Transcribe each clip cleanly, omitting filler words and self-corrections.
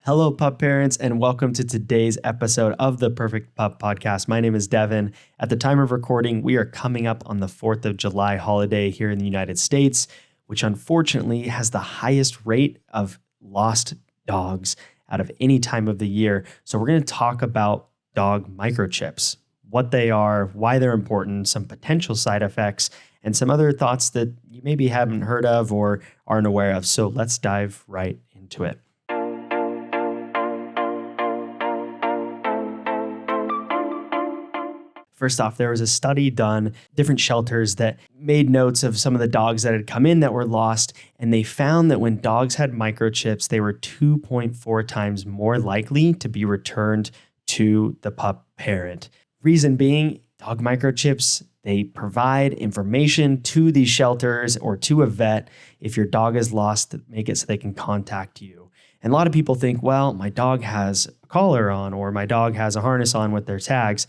Hello, pup parents, and welcome to today's episode of the Perfect Pup Podcast. My name is Devin. At the time of recording, we are coming up on the 4th of July holiday here in the United States, which unfortunately has the highest rate of lost dogs out of any time of the year. So we're going to talk about dog microchips, what they are, why they're important, some potential side effects, and some other thoughts that you maybe haven't heard of or aren't aware of. So let's dive right into it. First off, there was a study done, different shelters that made notes of some of the dogs that had come in that were lost. And they found that when dogs had microchips, they were 2.4 times more likely to be returned to the pup parent. Reason being, dog microchips, they provide information to these shelters or to a vet if your dog is lost, to make it so they can contact you. And a lot of people think, well, my dog has a collar on or my dog has a harness on with their tags.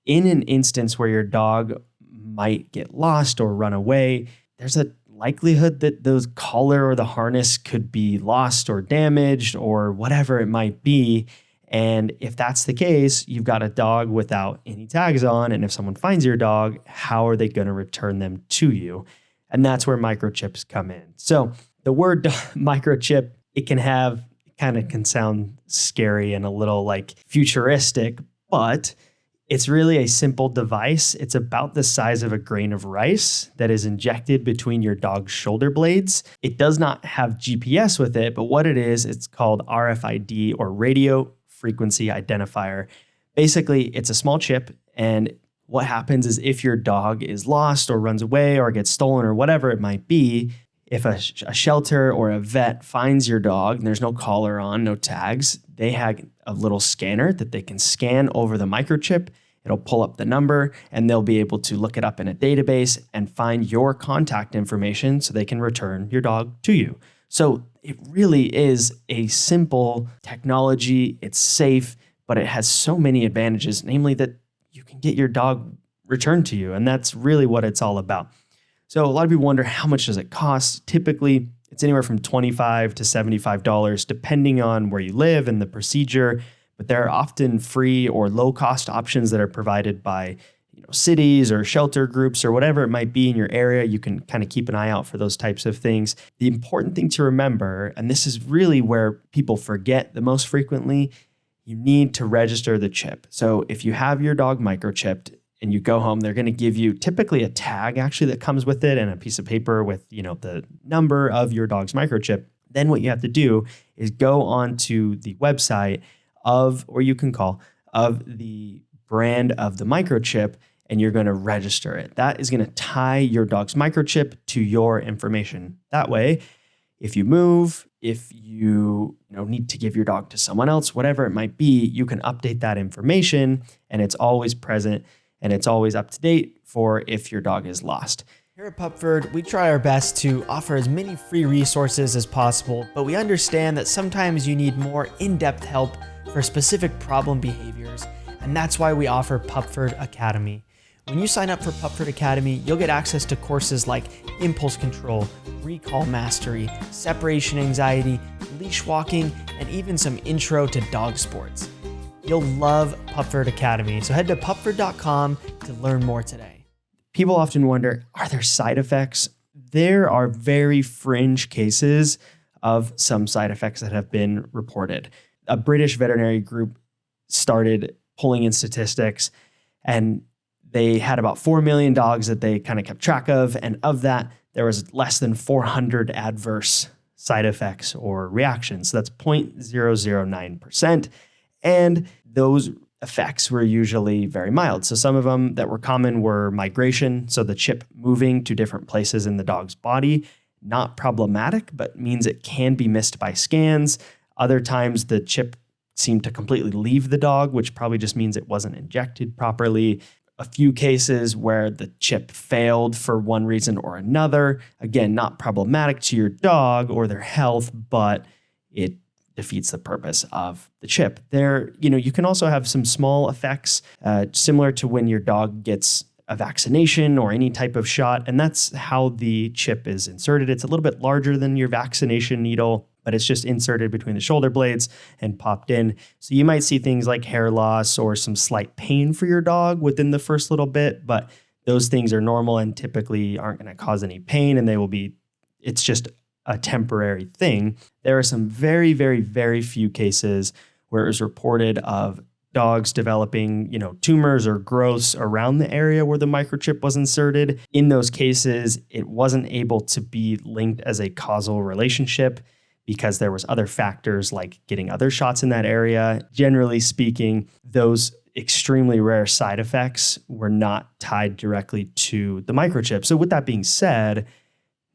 In an instance where your dog might get lost or run away, there's a likelihood that those collar or the harness could be lost or damaged or whatever it might be. And if that's the case, you've got a dog without any tags on. And if someone finds your dog, how are they going to return them to you? And that's where microchips come in. So the word microchip, it can sound scary and a little like futuristic, but it's really a simple device. It's about the size of a grain of rice that is injected between your dog's shoulder blades. It does not have GPS with it, but what it is, it's called RFID or radio frequency identifier. Basically, it's a small chip, and what happens is if your dog is lost or runs away or gets stolen or whatever it might be, if a shelter or a vet finds your dog and there's no collar on, no tags, they have a little scanner that they can scan over the microchip. It'll pull up the number and they'll be able to look it up in a database and find your contact information so they can return your dog to you. So it really is a simple technology. It's safe, but it has so many advantages, namely that you can get your dog returned to you. And that's really what it's all about. So a lot of people wonder, how much does it cost? Typically, it's anywhere from $25 to $75, depending on where you live and the procedure. But there are often free or low-cost options that are provided by cities or shelter groups or whatever it might be in your area. You can kind of keep an eye out for those types of things. The important thing to remember, and this is really where people forget the most frequently, you need to register the chip. So if you have your dog microchipped, and you go home, they're going to give you typically a tag actually that comes with it and a piece of paper with, the number of your dog's microchip. Then what you have to do is go onto the website or you can call the brand of the microchip, and you're going to register it. That is going to tie your dog's microchip to your information. That way, if you move, if you need to give your dog to someone else, whatever it might be, you can update that information and it's always present. And it's always up to date for if your dog is lost. Here at Pupford, we try our best to offer as many free resources as possible, but we understand that sometimes you need more in-depth help for specific problem behaviors, and that's why we offer Pupford Academy. When you sign up for Pupford Academy, you'll get access to courses like impulse control, recall mastery, separation anxiety, leash walking, and even some intro to dog sports. You'll love Pupford Academy, so head to pupford.com to learn more today. People often wonder, are there side effects? There are very fringe cases of some side effects that have been reported. A British veterinary group started pulling in statistics, and they had about 4 million dogs that they kind of kept track of, and of that, there was less than 400 adverse side effects or reactions. So that's 0.009%. And those effects were usually very mild. So some of them that were common were migration, so the chip moving to different places in the dog's body. Not problematic, but means it can be missed by scans. Other times the chip seemed to completely leave the dog, which probably just means it wasn't injected properly. A few cases where the chip failed for one reason or another. Again, not problematic to your dog or their health, but it defeats the purpose of the chip. You can also have some small effects, similar to when your dog gets a vaccination or any type of shot, and that's how the chip is inserted. It's a little bit larger than your vaccination needle, but it's just inserted between the shoulder blades and popped in. So you might see things like hair loss or some slight pain for your dog within the first little bit, but those things are normal and typically aren't going to cause any pain, and it's just a temporary thing. There are some very, very, very few cases where it was reported of dogs developing, tumors or growths around the area where the microchip was inserted. In those cases, it wasn't able to be linked as a causal relationship because there was other factors like getting other shots in that area. Generally speaking, those extremely rare side effects were not tied directly to the microchip. So with that being said,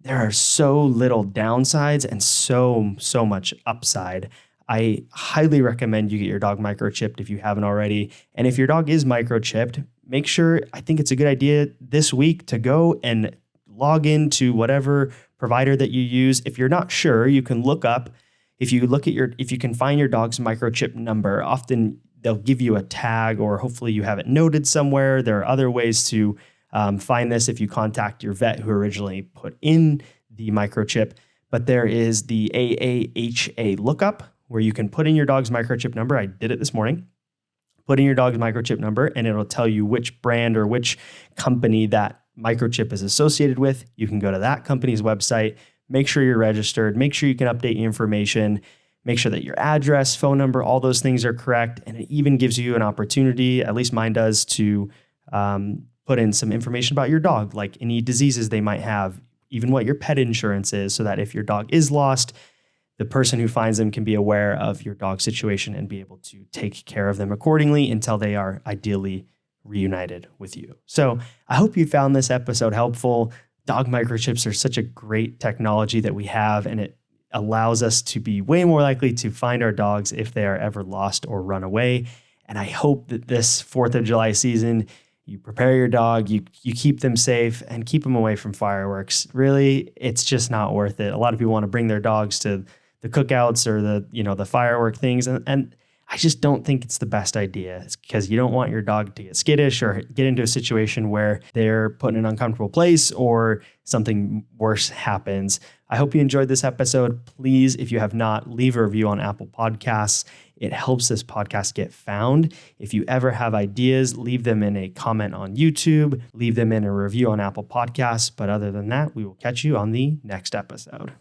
there are so little downsides and so much upside. I highly recommend you get your dog microchipped if you haven't already. And if your dog is microchipped, make sure, I think it's a good idea this week to go and log into whatever provider that you use. If you're not sure, you can look up. If you can find your dog's microchip number, often they'll give you a tag, or hopefully you have it noted somewhere. There are other ways to find this if you contact your vet who originally put in the microchip. But there is the AAHA lookup, where you can put in your dog's microchip number. I did it this morning. Put in your dog's microchip number, and it'll tell you which brand or which company that microchip is associated with. You can go to that company's website, make sure you're registered, make sure you can update your information, make sure that your address, phone number, all those things are correct. And it even gives you an opportunity, at least mine does, to put in some information about your dog, like any diseases they might have, even what your pet insurance is, so that if your dog is lost, the person who finds them can be aware of your dog's situation and be able to take care of them accordingly until they are ideally reunited with you. So I hope you found this episode helpful. Dog microchips are such a great technology that we have, and it allows us to be way more likely to find our dogs if they are ever lost or run away. And I hope that this 4th of July season, you prepare your dog, you keep them safe and keep them away from fireworks. Really, it's just not worth it. A lot of people want to bring their dogs to the cookouts or the firework things. And I just don't think it's the best idea. It's because you don't want your dog to get skittish or get into a situation where they're put in an uncomfortable place or something worse happens. I hope you enjoyed this episode. Please, if you have not, leave a review on Apple Podcasts. It helps this podcast get found. If you ever have ideas, leave them in a comment on YouTube, leave them in a review on Apple Podcasts. But other than that, we will catch you on the next episode.